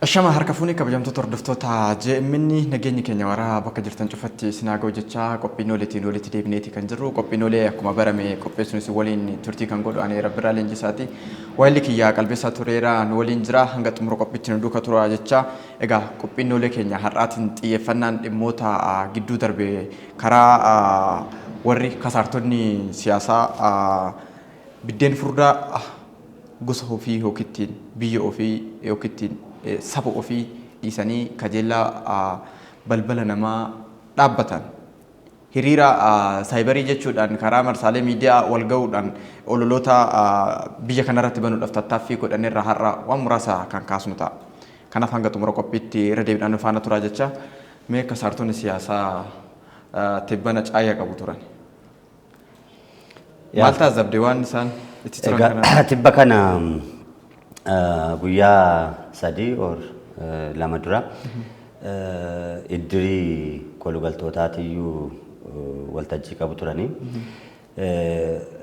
Ashama harka fuunii kabajamtoota hordoftoota JMN nageenyi keenya waraa bakka jirtan cufatti sinaaga hojjechaa qophiinooleetiin walitti deebineeti kan jirru qophiinoolee akkuma barame qopheessuunis waliin turtii kan godhu ani Rabbirraa Leenjisaati waayilli kiyyaa qalbeessaa tureera nu waliin jira hanga xumura qophiitti nu duuka tura jecha egaa qophiinoolee keenya har'aatiin xiyyeeffannaan dhimmoota gidduu darbe karaa warri kasaartonni siyaasaa biddeen furdaa gosa ofii yookittiin biyya ofii yookittiin saba ofii dhiisanii kajeellaa balbala namaa dhaabbatan hiriira saayibarii jechuudhaan karaa marsaalee miidiyaa wal ga'uudhaan ololoota biyya kanarratti banuudhaaf tattaaffii godhanerra har'a waan muraasa kan kaasnu ta'a. Kanaaf hanga xumura qophiitti irra deebiidhaan faana turaa jecha mee kasaartonni siyaasaa tibbana caayaa qabu turan. Maal taasifde waan isaan itti turan kana? Tibba kana guyyaa sadii or lama dura iddirii kolugaltootaatiyyuu waltajjii qabu turanii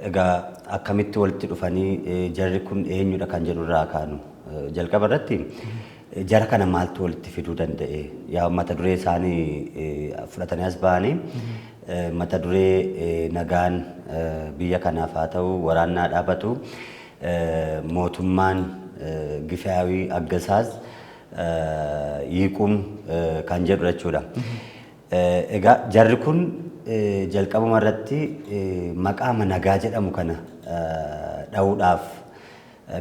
egaa akkamitti walitti dhufanii jarri kun eenyudha kan jedhurraa kaanu jalqaba irratti jara kana maaltu walitti fiduu danda'e yaa mata duree isaanii fudhatanii as ba'anii mata duree nagaan biyya kanaaf haa ta'u waraannaa dhaabatu mootummaan gifaawi aggasaas yiiqum kan jedhu jechuudha. Egaa jarri kun jalqabuma irratti maqaa nagaa jedhamu kana dha'uudhaaf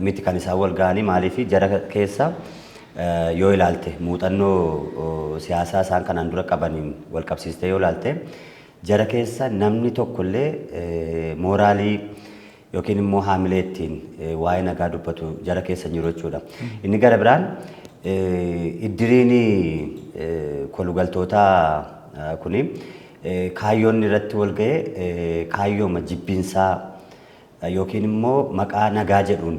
miti kan isaan wal ga'anii maaliif jara keessa yoo ilaalte muuxannoo siyaasaa isaan kanaan dura qabaniin wal qabsiistee yoo ilaalte jara keessa namni tokkollee mooraalii yookiin immoo haamileettiin waa'ee nagaa dubbatu jara keessa jiru jechuudha. Inni gara biraan iddiriin kolugaltootaa kuni kaayyoon irratti wal ga'ee kaayyooma jibbiinsaa yookiin immoo maqaa nagaa jedhuun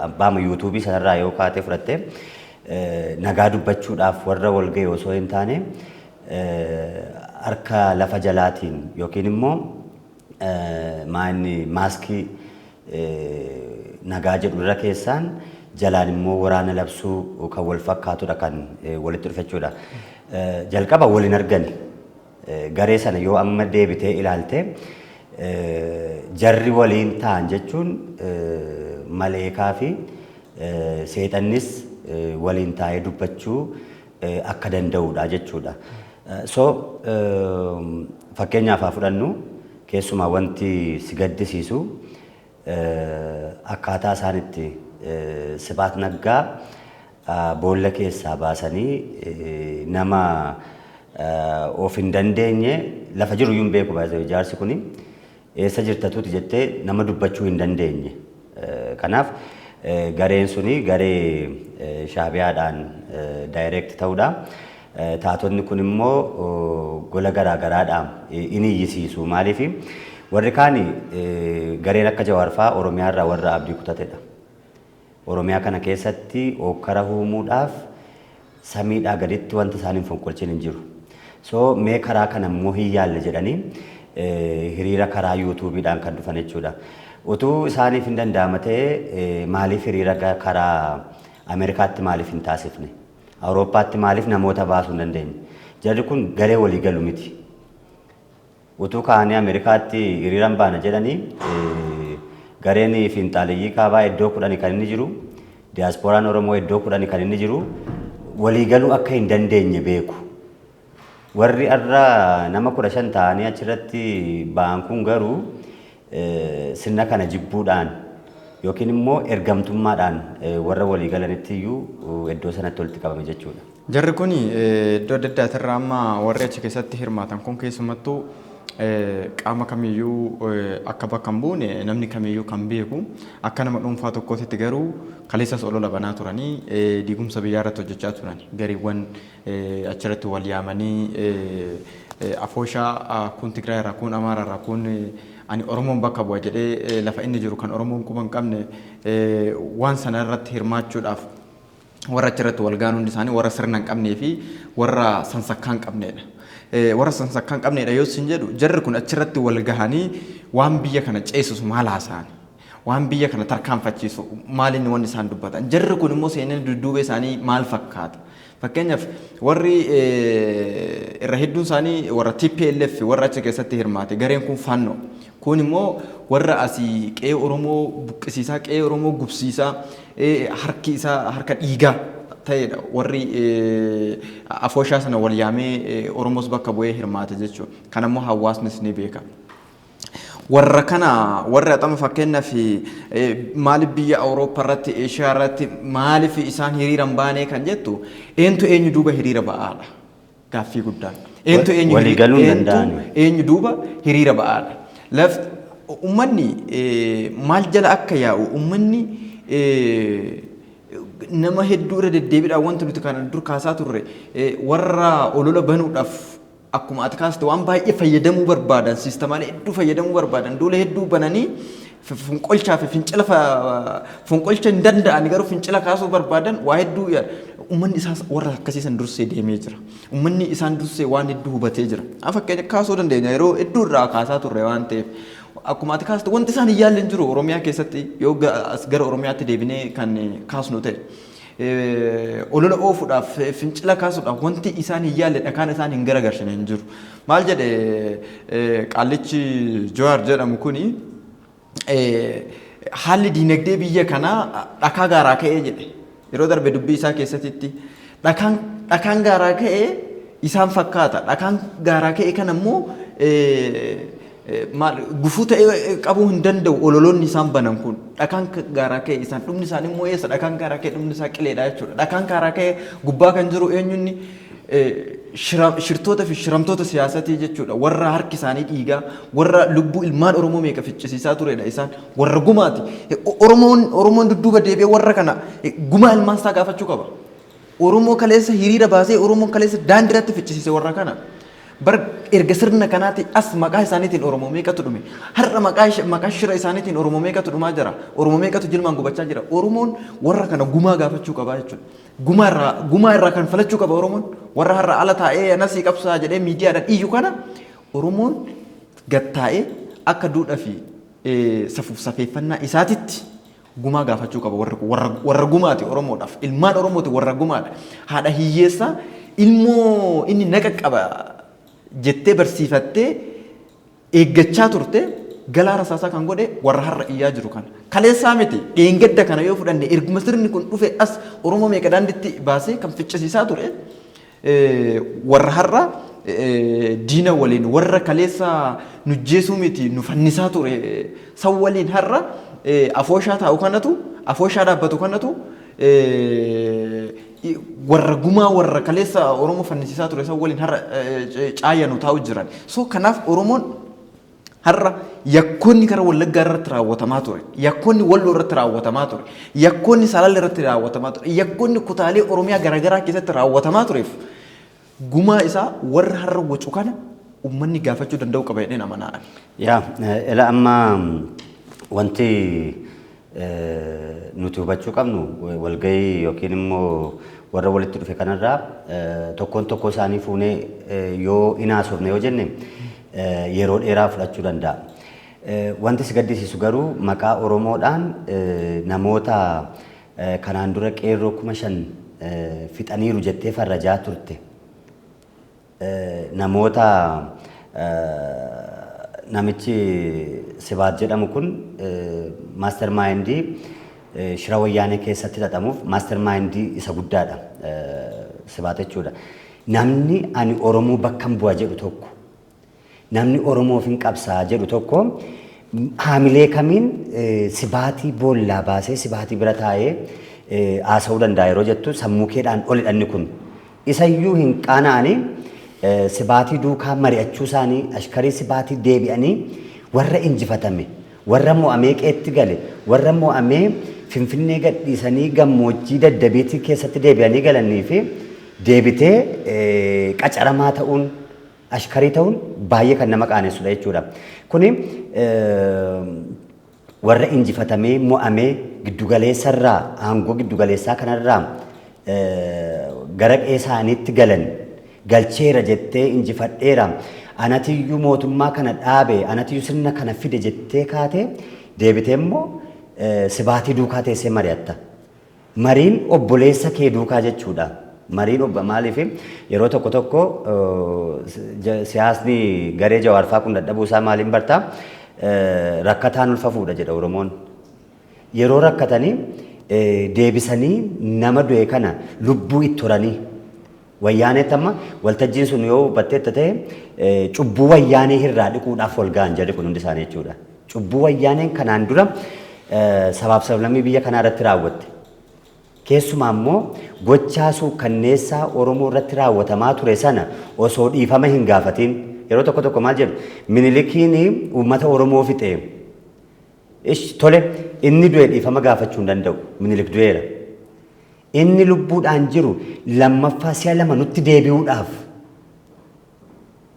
abbaama yuutuubii sanarraa yoo kaatee fudhatte nagaa dubbachuudhaaf warra wal ga'e osoo hin taane harka lafa jalaatiin yookiin immoo maaskii nagaa jedhu irra keessaan jalaan immoo waraana labsuu kan wal fakkaatudha kan walitti dhufachuudha. Jalqaba waliin argani garee sana yoo amma deebitee ilaalte jarri waliin ta'an jechuun maleekaa fi seexannis waliin taa'ee dubbachuu akka danda'udha jechuudha. So fakkeenyaaf haa fudhannu keessumaa wanti si gaddisiisu akkaataa isaanitti Sibaat Naggaa boolla keessaa baasanii nama of hin dandeenye lafa jiru iyyuu hin beeku baay'ee ijaarsi kuni eessa jirtatuuti jettee nama dubbachuu hin dandeenye. Kanaaf gareen suni garee shaabiyaadhaan daayireekt ta'uudha. Taatonni kun immoo gola garaa garaadhaan inni iyyisiisu maaliif warri kaani gareen akka Jawaarfaa Oromiyaa irraa warra abdii kutatedha. Oromiyaa kana keessatti hokkara uumuudhaaf samiidhaa gaditti wanta isaaniin fonqolchin hin jiru. So mee karaa kana immoo hin yaalle jedhanii hiriira karaa yuutuubiidhaan kan dhufan jechuudha. Utuu isaaniif hin danda'ama ta'ee maaliif hiriira karaa Ameerikaatti maaliif hin taasifne? Awurooppaatti maaliif namoota baasuu hin dandeenye? Jarri kun garee walii galu miti. Utuu kaanii Ameerikaatti hiriiraan baana jedhanii gareen fiinxaaleyyii kaabaa iddoo 10 kan inni jiru, diyaaspooraan Oromoo iddoo 10 kan inni jiru, walii galuu akka hin dandeenye beeku. Warri irra nama 15 ta'anii achirratti ba'an kun garuu sirna kana jibbuudhaan yookiin immoo ergamtummaadhaan warra walii galanitti iyyuu iddoo sanatti walitti qabame jechuudha. Jarri kun iddoo adda addaatirraa amma warri achi keessatti hirmaatan kun keessumattuu qaama kamiyyuu akka bakka hin buune namni kamiyyuu kan beeku akka nama dhuunfaa tokkootti garuu kaleessas olola banaa turanii diigumsa biyyaa irratti hojjechaa turan gareewwan achirratti wal yaamanii afooshaa kun Tigraay irraa kun Amaaraa irraa kun ani Oromoon bakka bu'a jedhee lafa inni jiru kan Oromoon quba hin qabne waan sana irratti hirmaachuudhaaf warra achirratti wal ga'an hundi isaanii warra sirna hin qabnee fi warra sansakkaa hin qabneedha. Warra sansakkaa hin qabneedha yoo isin jedhu jarri kun achirratti wal gahanii waan biyya kana ceesisu maal haasa'an waan biyya kana tarkaanfachiisu maali inni wanni isaan dubbatan jarri kun immoo seenaan dudduuba isaanii maal fakkaata fakkeenyaaf warri irra hedduun isaanii warra TPLF warra achi keessatti hirmaate gareen kun fannoo kun immoo warra asii qe'ee Oromoo buqqisiisaa qe'ee Oromoo gubsiisaa harki isaa harka dhiigaa ta'edha warri afooshaa sana wal yaamee Oromoos bakka bu'ee hirmaate jechuudha kanammoo hawaasnis ni beeka. Warra kana warra axama fakkeenyaaf maaliif biyya Awurooppaa irratti Eeshiyaa irratti maaliif isaan hiriiran baanee kan jettu eenyu duuba hiriira ba'aadha gaaffii guddaan eenyu duuba hiriira ba'aadha lafti ummanni maal jala akka yaa'u ummanni nama hedduu irra deddeebiidhaan wanti nuti kana dur kaasaa turre warra olola banuudhaaf akkuma ati kaaste waan baay'ee fayyadamuu barbaadan siistemaalee hedduu fayyadamuu barbaadan duula hedduu bananii fonqolchaa fi fonqolcha hin danda'an garuu fincila kaasuu barbaadan waa hedduu ummanni isaas warra akkasiisan dursee deemee jira ummanni isaan dursee waan hedduu hubatee jira fakkeenya kaasuu dandeenya yeroo hedduu irraa kaasaa turre waan ta'eef akkuma ati kaaste wanti isaan hin yaalleen jiru Oromiyaa keessatti yoo gara Oromiyaatti deebinee kan kaasnu ta'e olola oofuudhaaf fincila kaasuudhaaf wanti isaan hin yaalle dhakaan isaan hin garagarshine hin jiru maal jedhe qaallichi Jawaar jedhamu kuni haalli diinagdee biyya kanaa dhakaa gaaraa ka'ee jedhe yeroo darbe dubbii isaa keessatti dhakaan gaaraa ka'ee isaan fakkaata dhakaan gaaraa ka'ee kan ammoo gufuu ta'ee qabuu hin danda'u ololoonni isaan banan kun dhakaan gaaraa ka'e isaan dhumni isaanii immoo eessa dhakaan gaaraa ka'e dhumni isaa qileedha jechuudha dhakaan gaaraa ka'e gubbaa kan jiru eenyunni shirtoota fi shiramtoota siyaasatii jechuudha warra harki isaanii dhiigaa warra lubbuu ilmaan Oromoo meeqa ficcisiisaa turedha isaan warra gumaati Oromoon dudduuba deebi'ee warra kana gumaa ilmaan isaa gaafachuu qaba Oromoo kaleessa hiriira baasee Oromoon kaleessa daandiratti ficcisiise warra kana bar erga sirna kanaati as maqaa isaaniitiin Oromoo meeqatu dhume har'a maqaa shira isaaniitiin Oromoo meeqatu dhumaa jira Oromoo meeqatu jilmaan gubachaa jira Oromoon warra kana gumaa gaafachuu qaba jechuudha gumaa irraa kan falachuu qaba Oromoon warra har'a ala taa'ee anasii qabsaa jedhee miidiyaadhaan iyyu kana Oromoon gattaa'ee akka duudhaa fi safuuf safeeffannaa isaatitti gumaa gaafachuu qaba warra gumaati Oromoodhaaf ilmaan Oromooti warra gumaadha haadha hiyyeessaa ilmoo inni naqa qaba jettee barsiifattee eeggachaa turte galaa rasaasaa kan godhe warra har'a iyyaa jiru kana kaleessaa miti dheengadda kana yoo fudhanne erguma sirni kun dhufe as Oromoo meeqa daanditti baasee kan ficcisiisaa ture warra har'a diina waliin warra kaleessa nujjeesuu miti nu fannisaa ture san waliin har'a afooshaa taa'u kanatu afooshaa dhaabbatu kanatu warra gumaa warra kaleessa Oromoo fannisiisaa ture san waliin har'a caayanu taa'u jiran so kanaaf Oromoon har'a yakkoonni kara Wallaggaa irratti raawwatamaa ture yakkoonni Walloo irratti raawwatamaa ture yakkoonni Salaalee irratti raawwatamaa ture yakkoonni kutaalee Oromiyaa garaagaraa keessatti raawwatamaa tureef gumaa isaa warra har'a wacu kana ummanni gaafachuu danda'u qaba jedheen amanaa ila amma wanti nuti hubachuu qabnu walgahii yookiin immoo warra walitti dhufe kanarraa tokkoon tokko isaanii fuunee yoo inaasofne yoo jenne yeroo dheeraa fudhachuu danda'a. Wanti si gaddisiisu garuu maqaa Oromoodhaan namoota kanaan dura qeerroo 5,000 fixaniiru jettee farrajaa turte. Namoota namichi Sibaat jedhamu kun maaster maayindii shira wayyaanee keessatti xaxamuuf maaster maayindii isa guddaadha Sibaat jechuudha. Namni ani Oromoo bakka bu'a jedhu tokko namni Oromoof hin qabsaa jedhu tokko haamilee kamiin Sibaatii boollaa baasee Sibaatii bira taa'ee haasa'uu danda'a yeroo jettu sammuu keedhaan olidha inni kun isayyuu hin qaana'anii Sibaatii duukaa mari'achuu isaanii ashkarii Sibaatii deebi'anii warra injifatame warra mo'amee qeetti gale warra mo'amee Finfinnee gadhiisanii gammoojjii daddabeetii keessatti deebi'anii galanii fi deebitee qacaramaa ta'uun ashkarii ta'uun baay'ee kan nama qaanessudha jechuudha. Kuni warra injifatamee mo'amee giddugaleessarraa aangoo giddugaleessaa kanarraa gara qeesaaniitti galan galcheera jettee injifadheera anatiyyuu mootummaa kana dhaabe anatiyyuu sirna kana fide jettee kaate deebitee immoo sibaatii duukaa teessee mari'atta. Mariin obboleessa kee duukaa jechuudha. Mariin obba maaliif yeroo tokko tokko siyaasni garee Jawaarfaa kun dadhabuu isaa maaliin bartaa rakkataan ulfa fuudha jedha Oromoon. Yeroo rakkatanii deebisanii nama du'e kana lubbuu itti horanii wayyaaneetti amma waltajjiin sun yoo hubbatteetta ta'e cubbuu wayyaanee irraa dhiquudhaaf wal ga'an jedhe kun hundi isaanii jechuudha. Cubbuu wayyaaneen kanaan dura sabaaf sablammii biyya kanaa irratti raawwatte. Keessumaa immoo gochaa suukkanneessaa Oromoo irratti raawwatamaa ture sana osoo dhiifama hin gaafatiin yeroo tokko tokko maal jedhu Minilikiin uummata Oromoo fixe. Tole inni du'e dhiifama gaafachuu hin danda'u. Minilik du'eera. Inni lubbuudhaan jiru lammaffaa si'a lama nutti deebi'uudhaaf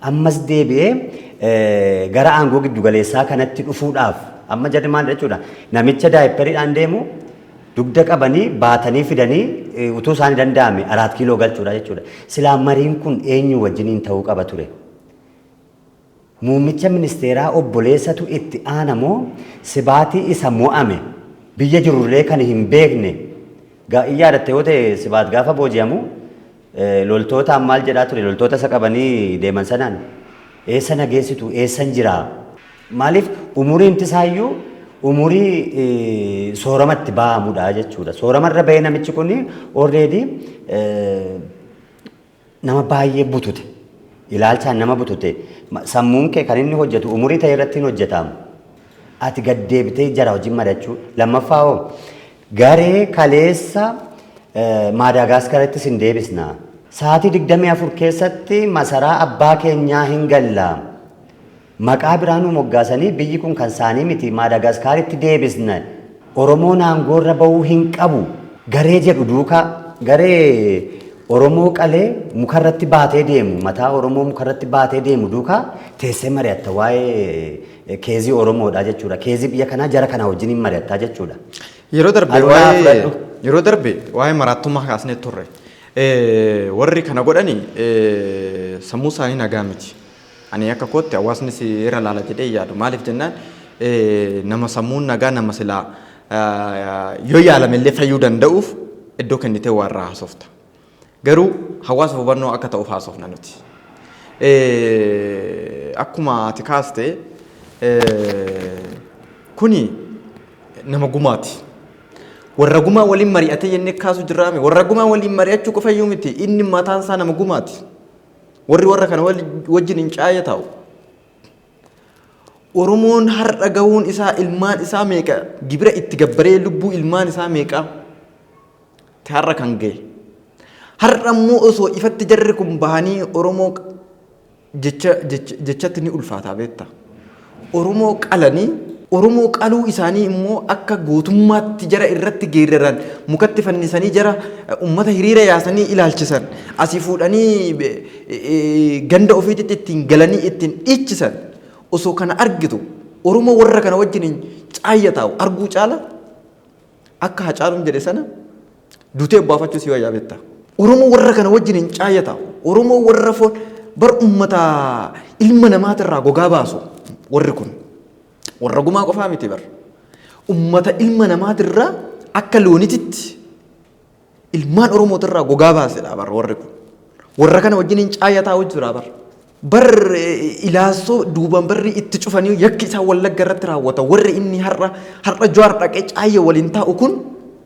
ammas deebi'ee gara aangoo giddugaleessaa kanatti dhufuudhaaf amma jedhe maal jechuudha namicha daayiperiidhaan deemu dugda qabanii baatanii fidanii utuu isaanii danda'ame 4 kiiloo galchuudha jechuudha. Silaa mariin kun eenyu wajjiniin ta'uu qaba ture. Muummicha ministeeraa obboleessatu itti aanamoo sibaatii isa mo'ame biyya jirullee kan hin beekne yaadatte yoo ta'e sibaat gaafa booji'amu loltoota maal jedhaa ture loltoota isa qabanii deeman sanaan eessa nageessitu eessan jiraa maaliif umuriin tisaayyuu umurii sooramatti ba'amudha jechuudha. Sooramarra bahee namichi kun already nama baay'ee butute ilaalchaan nama butute sammuun kee kan inni hojjetu umurii ta'e irratti hin hojjetamu. Ati gad deebitee jara wajjin mari'achuu lammaffaa hoo garee kaleessa Maadaagaskaritti sin deebisna. Sa'aatii 24 keessatti masaraa abbaa keenyaa hin galla. Maqaa biraanuu moggaasanii biyyi kun kan saanii miti Maadaagaskaritti deebisna. Oromoon aangoorra bahuu hin qabu. Garee jedhu duukaa garee Oromoo qalee mukarratti baatee deemu mataa Oromoo mukarratti baatee deemu duukaa teessee mari'atta waa'ee keezii Oromoodha jechuudha. Keezii biyya kanaa jara kanaa wajjin hin mari'attaa jechuudha. Yeroo darbe waa'ee maraattummaa kaasnee turre warri kana godhani sammuu isaanii nagaa miti. Ani akka kootti hawaasni seera laala jedhee yaadu maaliif jennaan nama sammuun nagaa nama silaa yoo yaalamellee fayyuu danda'uuf iddoo kennitee waan irraa haasofta. Garuu hawaasa hubannoo akka ta'uuf haasofna nuti. Akkuma ati kaaste kuni nama gumaati. Warra gumaa waliin mari'atee jennee kaasu jiraame warra gumaa waliin mari'achuu qofa iyyuu miti inni mataan isaa nama gumaati. Warra kana wajjin hin caayee taa'u. Oromoon har'a gahuun isaa ilmaan isaa meeqa gibira itti gabbaree lubbuu ilmaan isaa meeqa har'a kan gahe. Har'a immoo osoo ifatti jarri kun bahanii Oromoo jechatti ni ulfaataa beekta. Oromoo qalanii Oromoo qaluu isaanii immoo akka gootummaatti jara irratti geeraran mukatti fannisanii jara ummata hiriira yaasanii ilaalchisan asii fuudhanii ganda ofiitti ittiin galanii ittiin dhiichisan osoo kana argitu Oromoo warra kana wajjin caayyataa'u arguu caala akka Hacaaluun jedhe sana dutee baafachuu si wayyaa beekta. Oromoo warra kana wajjin caayyataa'u Oromoo warra foon bar ummata ilma namaatirraa gogaa baasu warri kun. Warra gumaa qofaa miti bar ummata ilma namaatirraa akka loonititti ilmaan Oromootirraa gogaa baasedha bar warri kun warra kana wajjin caayyataa'u jira bar ilaassoo duuban barri itti cufanii yakki isaa Wallagga irratti raawwata warri inni har'a Jawaar dhaqee caayya waliin taa'u kun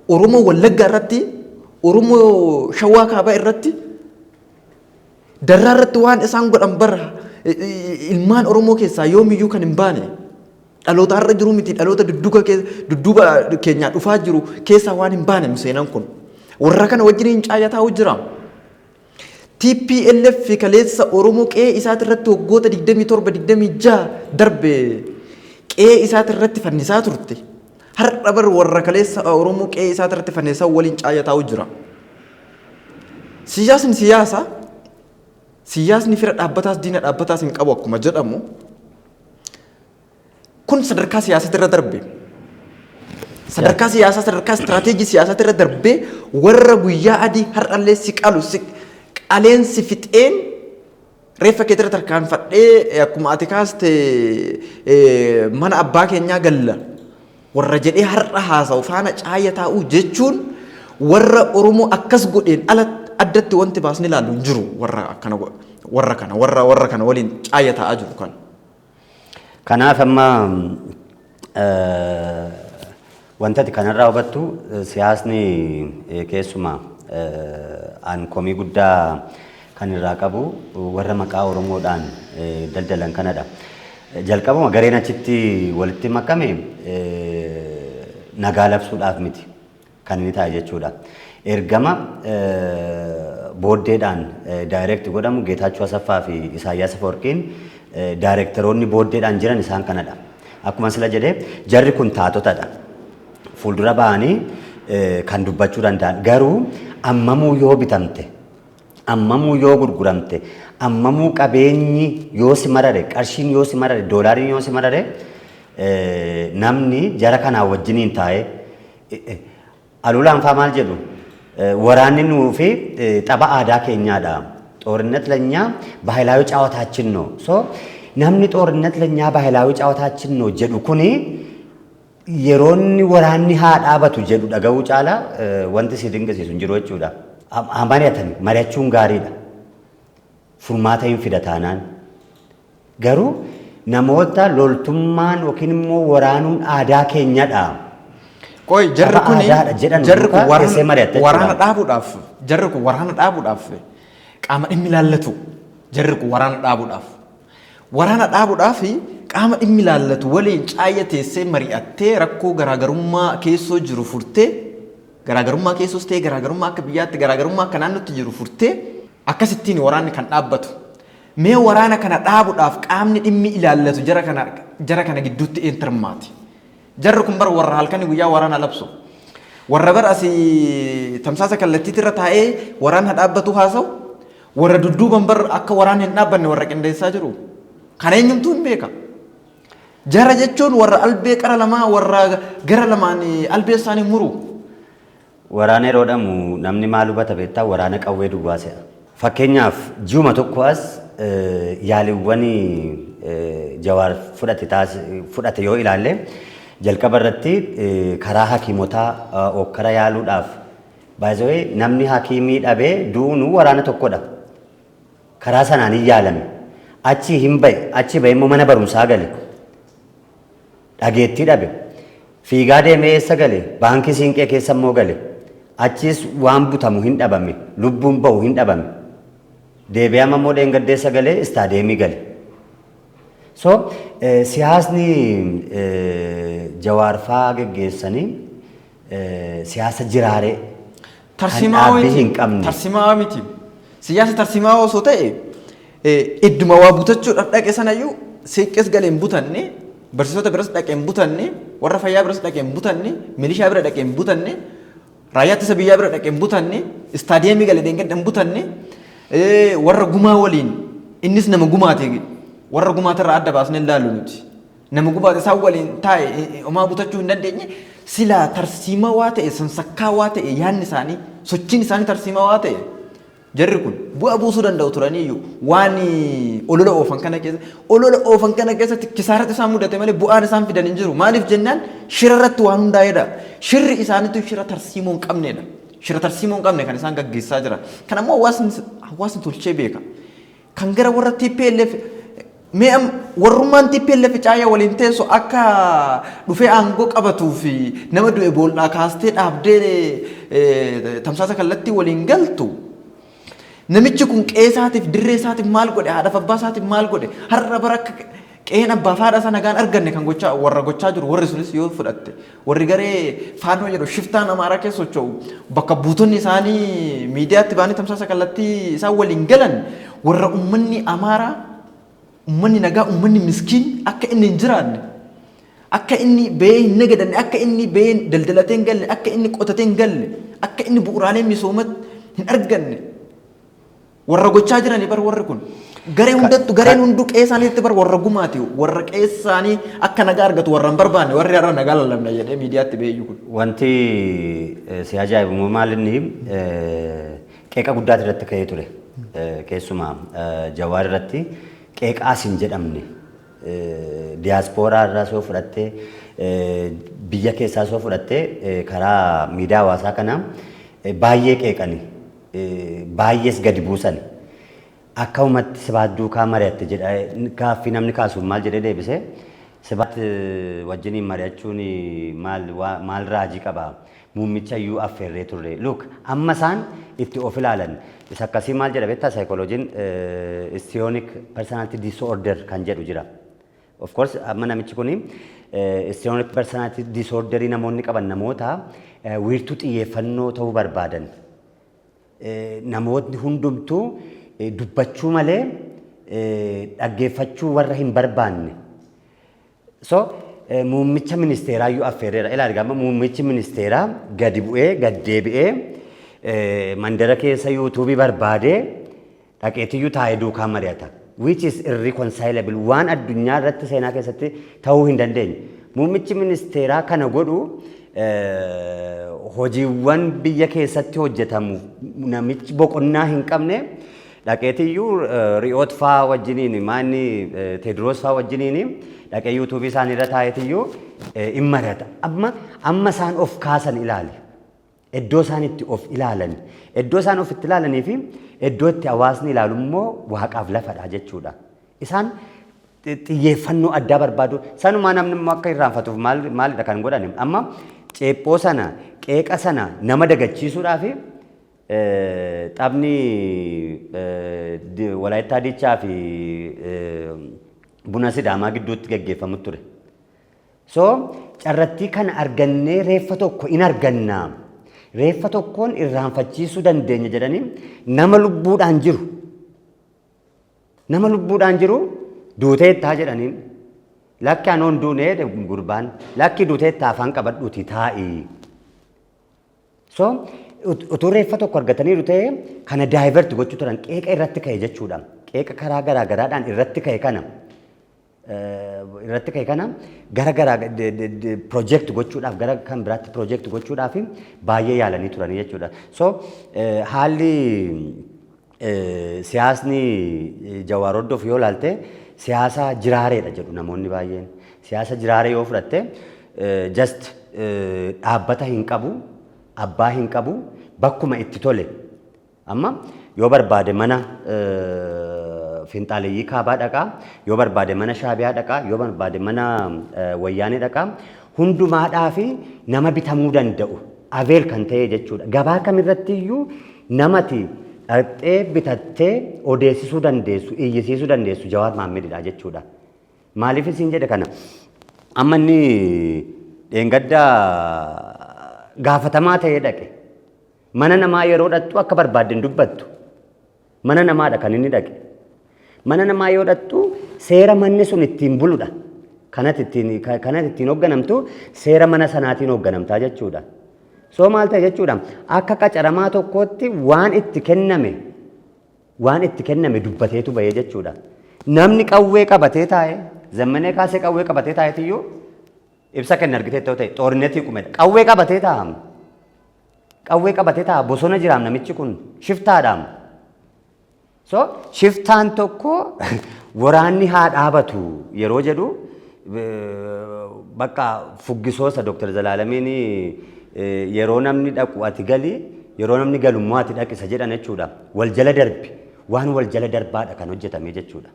Oromoo Wallagga irratti Oromoo Shawaa Kaabaa irratti Darraa irratti waan isaan godhan bar ilmaan Oromoo keessaa yoomiyyuu kan hin baane. Dhaloota har'a jiru miti dhaloota dudduuba keenyaa dhufaa jiru keessaa waan hin baane seenaan kun warra kana wajjin caayyataa'u jira. TPLF kaleessa Oromoo qe'ee isaatirratti waggoota 27-26 darbe qe'ee isaatirratti fannisaa turte. Har'a bar warra kaleessa Oromoo qe'ee isaatirratti fannisaa waliin caayyataa'u jira. Siyaasni fira dhaabbataas diina dhaabbataas hin qabu akkuma jedhamu. Kun sadarkaa siyaasaa irra darbe. Sadarkaa siyaasaa sadarkaa istiraatiijii siyaasaa irra darbe warra guyyaa adii har'allee si qalu qaleensi fixeen reeffa kee irra tarkaanfadhee akkuma ati kaaste mana abbaa keenyaa galla warra jedhee har'a haasa'u faana caaya taa'uu jechuun warra Oromoo akkas godheen ala addatti wanti baasni ilaallu hin jiru warra kana waliin caaya taa'aa jiru kan. Kanaaf amma wantati kanarraa hubattu siyaasni keessumaa aan komii guddaa kan irraa qabu warra maqaa Oromoodhaan daldalan kanadha. Jalqabuma gareen achitti walitti makame nagaa labsuudhaaf miti kan inni taa'e jechuudha. Ergama booddeedhaan daayireekti godhamu Geetaachoo Asaffaa fi Isaayyaas Afawarqiin daayireektaroonni booddeedhaan jiran isaan kanadha. Akkuma sila jedhee jarri kun taatotadha. Fuuldura ba'anii kan dubbachuu danda'an garuu ammamuu yoo bitamte ammamuu yoo gurguramte ammamuu qabeenyi yoo si marare qarshiin yoo si marare doolaariin yoo si marare namni jara kanaa wajjiniin taa'ee alulaan faa maal jedhu waraanni nuu fi tapha aadaa keenyaadha. ጦርነት ለኛ ባህላዊ ጨዋታችን ነው ሶ namni ጦርነት ለኛ ባህላዊ ጨዋታችን ነው jedhu kuni yeroonni waraanni haa dhaabatu jedhu dhaga'uu caala wanti si dinqisiisu hin jiru jechuudha. Amanatanii mari'achuun gaariidha. Furmaata hin fida taanaan garuu namoota loltummaan yookiin immoo waraanuun aadaa keenyadha. Qoy jarri kun waraana dhaabuudhaaf qaama dhimmi ilaallatu jarri kun waraana dhaabuudhaaf qaama dhimmi ilaallatu waliin caaya teessee mari'attee rakkoo garaagarummaa keessoo jiru furtee garaagarummaa keessos ta'e garaagarummaa akka biyyaatti garaagarummaa akka naannootti jiru furtee akkasittiin waraanni kan dhaabbatu. Mee waraana kana dhaabuudhaaf qaamni dhimmi ilaallatu jara kana gidduutti eentarmaati. Jarri kun bara warra halkanii guyyaa waraana labsu. Warra bara asii tamsaasa kallattiitti irra taa'ee waraana dhaabbatu haasa'u. Warra dudduuban bar akka waraana hin dhaabbanne warra qindeessaa jiru. Kana eenyumtuu hin beeka. Jara jechuun warra albee qara lamaa warra gara lamaan albee isaanii muru. Waraana yeroo dhamu namni maal hubata beektaa waraana qawwee duwwaa se'a. Fakkeenyaaf ji'uma tokko as yaaliiwwan Jawaar fudhate yoo ilaalle jalqaba irratti karaa hakiimotaa okkara yaaluudhaaf baay'ee namni hakiimii dhabee du'uun waraana tokkodha. Karaa sanaan hin yaalame. Achi hin bahe achi bahe immoo mana barumsaa gale. Dhageettii dhabe. Fiigaa deemee eessa gale? Baankii siinqee keessa immoo gale. Achis waan butamu hin dhabame. Lubbuun bahu hin dhabame. Deebi'ee immoo dheengaddeessa galee istaadeemii gale. So siyaasni Jawaar faa geggeessanii siyaasa jiraaree tarsimaa miti. Siyaasa tarsimaa osoo ta'e idduma waa butachuudhaaf dhaqe sanayyuu seeqqees galee hin butanne barsiisota biras dhaqee hin butanne warra fayyaa biras dhaqee hin butanne milishaa bira dhaqee hin butanne raayyaa ittisa biyyaa bira dhaqee hin butanne istaadeemii galee deengedha hin butanne warra gumaa waliin innis nama gumaate warra gumaatarraa adda baasnee ilaallu nuti nama gumaate isaan waliin taa'e homaa butachuu hin dandeenye silaa tarsiima waa ta'e sansakkaa waa ta'e yaanni isaanii sochiin isaanii tarsiima waa ta'e jarri kun bu'aa buusuu danda'u turaniyyuu waan olola oofan kana keessatti kisaaratti isaan mudate malee bu'aan isaan fidan hin jiru. Maaliif jennaan shira irratti waan hundaa'edha. Shirri isaaniitu shira tarsiimoo hin qabnedha. Shira tarsiimoo hin qabne kan isaan gaggeessaa jiran. Kan ammoo hawaasni tolchee beeka. Kan gara warra TPLF mee warrummaan TPLF caaya waliin teessu akka dhufee aangoo qabatuu fi nama du'e boollaa kaastee dhaabdee tamsaasa kallattii waliin galtu. Namichi kun qeesaatiif dirree isaatiif maal godhe haadhaaf abbaa isaatiif maal godhe har'a bara qeen abbaa faadha sana nagaan arganne kan warra gochaa jiru warri sunis yoo fudhatte warri garee faanoo jedhu shiftaan amaaraa keessa socho'u bakka buutonni isaanii miidiyaatti baanii tamsaasa kallattii isaan waliin galan warra ummanni amaaraa ummanni nagaa ummanni miskiin akka inni hin jiraanne akka inni bee hin nagadanne akka inni bee daldalatee hin galle akka inni qotatee hin galle akka inni bu'uuraalee misoomaa hin arganne. Warra gochaa jiranii bar warri kun gareen hunduu qeessaaniitti bar warra gumaati warra qeessaanii akka nagaa argatu warra hin barbaanne warri har'a nagaa lallabna jedhee miidiyaatti beeyyu kun. Wanti si ajaa'ibu maal inni qeeqa guddaati irratti ka'ee ture keessumaa Jawaar irratti qeeqaas hin jedhamne Diyaaspooraa irraa soo fudhattee biyya keessaa soo fudhattee karaa miidiyaa hawaasaa kanaa baay'ee qeeqanii baay'ees gadi buusan. Akka uumatti Sibaat duukaa mari'atte jedha gaaffii namni kaasuuf maal jedhee deebisee Sibaat wajjiniin mari'achuun maal raajii qaba muummicha iyyuu affeerree turre. Look amma isaan itti of ilaalan isa akkasii maal jedha beektaa saayikooloojiin histriyooniik personality disorder kan jedhu jira. Of course amma namichi kuni histriyooniik personality disorderii namoonni qaban namoota wiirtuu xiyyeeffannoo ta'uu barbaadan. Namoonni hundumtuu dubbachuu malee dhaggeeffachuu warra hin barbaanne. So muummicha ministeeraa iyyuu affeerreera. Ilaali gama muummichi ministeeraa gadi bu'ee gad deebi'ee mandara keessa yuutuubii barbaadee dhaqeetiyyuu taa'ee duukaa mari'ata. Which is irreconcilable waan addunyaa irratti seenaa keessatti ta'uu hin dandeenye. Muummichi ministeeraa kana godhu hojiiwwan biyya keessatti hojjetamu namichi boqonnaa hin qabne dhaqeetiyyuu Ri'oot fa'aa wajjiniin maanni Teediroos fa'aa wajjiniin dhaqee yuutuubii isaanii irra taa'eetiyyuu hin mari'ata. Amma isaan of kaasan ilaali. Iddoo isaan itti of ilaalan. Iddoo isaan of itti ilaalanii fi iddoo itti hawaasni ilaalu immoo waaqaaf lafadha jechuudha. Isaan xiyyeeffannoo addaa barbaadu. Sanumaa namni immoo akka irraanfatuuf maalidha kan godhan. Amma ceephoo sana qeeqa sana nama dagachiisuudhaaf taphni Walaayittaa Diichaa fi Buna Sidaamaa gidduutti gaggeeffamu ture. So carrattii kana argannee reeffa tokko in argannaa. Reeffa tokkoon irraanfachiisuu dandeenya jedhanii nama lubbuudhaan jiru duuteettaa jedhaniin lakki anoon duunee gurbaan lakki duuteettaa afaan qabadhuuti taa'ii. So utuu reeffa tokko argatanii ta'e kana daayivert gochuu turan qeeqa irratti ka'e jechuudha. Qeeqa karaa garaa garaadhaan irratti ka'e kana gara project gochuudhaaf gara kan biraatti project gochuudhaaf baay'ee yaalanii turanii jechuudha. So haalli siyaasni Jawaar Hordoof yoo ilaalte siyaasa jiraareedha jedhu namoonni baay'een. Siyaasa jiraaree yoo fudhatte just dhaabbata hin qabu, abbaa hin qabu, bakkuma itti tole. Amma yoo barbaade mana Finxaaleeyyii kaabaa dhaqaa, yoo barbaade mana Shaabiyaa dhaqaa, yoo barbaade mana Wayyaanee dhaqaa, hundumaadhaa fi nama bitamuu danda'u aveel kan ta'e jechuudha. Gabaa kamirratti iyyuu namati dhaqxee bitattee odeessisuu dandeessu, iyyisiisuu dandeessu Jawaar Mahaammedidha jechuudha. Maaliif isin jedhe kana? Amma inni dheengaddaa gaafatamaa ta'ee dhaqe. Mana namaa yeroo dhattu akka barbaadde hin dubbattu. Mana namaadha kan inni dhaqe. Mana namaa yoo dhattu seera manni sun ittiin buludha. Kanatti ittiin hoogganamtu seera mana sanaatiin hoogganamtaa jechuudha. So maal ta'e jechuudha? Akka qacaramaa tokkootti waan itti kenname dubbateetu bahee jechuudha. Namni qawwee qabatee taa'e, zammanee kaasee qawwee qabatee taa'eetiyyuu ibsa kenna argitee ta'e xoorinneetii qumedha. Qawwee qabatee taa'a. Qawwee qabatee taa'a. Bosona jiraam namichi kun shiftaadhaam. So shiftaan tokko waraanni haa dhaabatu yeroo jedhu bakka fuggisoosa Dr. Zalaalamiin yeroo namni dhaqu ati gali yeroo namni galu immoo ati dhaqisa jedhan jechuudha. Wal jala darbi waan wal jala darbaadha kan hojjetame jechuudha.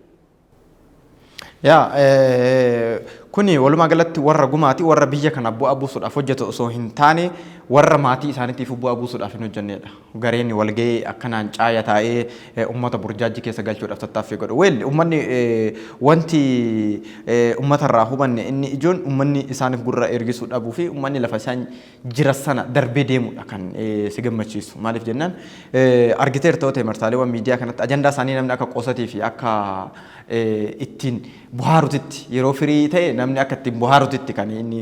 Kuni walumaa galatti warra gumaati warra biyya kana bu'aa buusuudhaaf hojjetu osoo hin taane warra maatii isaaniitiif bu'aa buusuudhaaf hin hojjennedha. Gareen walgahii akkanaan caaya taa'ee uummata burjaajii keessa galchuudhaaf tattaaffii godhu. Weelli uummanni wanti uummatarraa hubanne inni ijoon uummanni isaaniif gurra ergisuu dhabuu fi uummanni lafa isaan jira sana darbee deemudha kan si gammachiisu. Maaliif jennaan argiteerta ta'e marsaaleewwan miidiyaa kanatti ajandaa isaanii namni akka qoosatii fi akka ittiin buhaarutitti yeroo firii ta'e namni akka ittiin buhaarutitti kan inni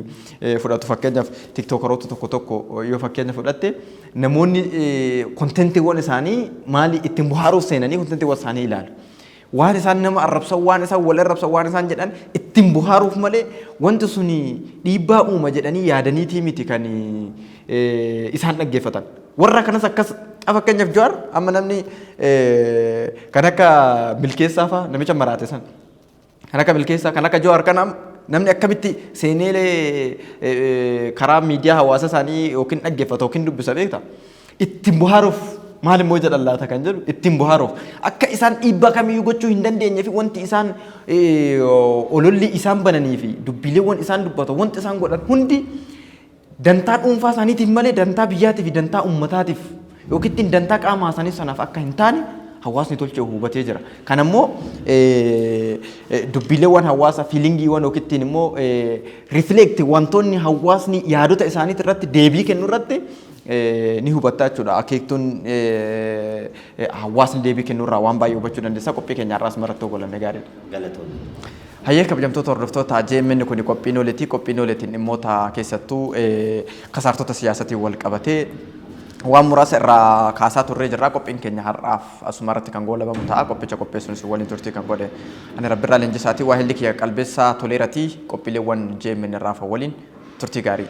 fudhatu fakkeenyaaf tiktookaroota tokko yoo fakkeenya fudhatte namoonni kontentiiwwan isaanii maali ittiin buhaaruuf seenanii kontentiiwwan isaanii ilaalu. Waan isaan nama arrabsan waan isaan wal arrabsan waan isaan jedhan ittiin buhaaruuf malee wanti suni dhiibbaa uuma jedhanii yaadaniitii miti kan isaan dhaggeeffatan. Warra kanas akkas fakkeenyaaf Jawaar amma namni kan akka milkeessaa fa'aa namicha maraate san Kan akka Bilkeessaa kan akka Jawaar kanaa namni akkamitti seenee karaa miidiyaa hawaasa isaanii yookiin dhaggeeffatu yookiin dubbisa beekta. Ittiin bohaaruuf maal immoo jedhan laata kan jedhu ittiin bohaaruuf akka isaan dhiibbaa kamiyyuu gochuu hin dandeenye fi wanti isaan ololli isaan bananii fi dubbileewwan isaan dubbatu wanti isaan godhan hundi dantaa dhuunfaa isaaniitiif malee dantaa biyyaatii fi dantaa uummataatiif yookiin dantaa qaamaa isaanii sanaaf akka hin taane hawaasni tolchee hubatee jira. Kan ammoo dubbileewwan hawaasa fiilingiiwwan yookiin immoo rifleekti wantoonni hawaasni yaadota isaaniitti irratti deebii kennu irratti ni hubataa jechuudha. Akeektuun hawaasni deebii kennu irraa waan baay'ee hubachuu dandeessa. Qophii keenya irraas marattoo golanne gaariidha. Galatoomne. Hayyee kabajamtoota hordoftoota JMN kun qophiin ooletii qophiin ooletiin dhimmoota keessattuu kasaartota siyaasatiin wal qabatee waan muraasa irraa kaasaa turree jirra. Qophiin keenya har'aaf asuma irratti kan goolabamu ta'a. Qophicha qopheessuunis waliin turtii kan godhe ani Rabbirraa Leenjisaatii waa hilli kiyya qalbeessaa toleeratii qophiileewwan JMN irraa waliin turtii gaarii.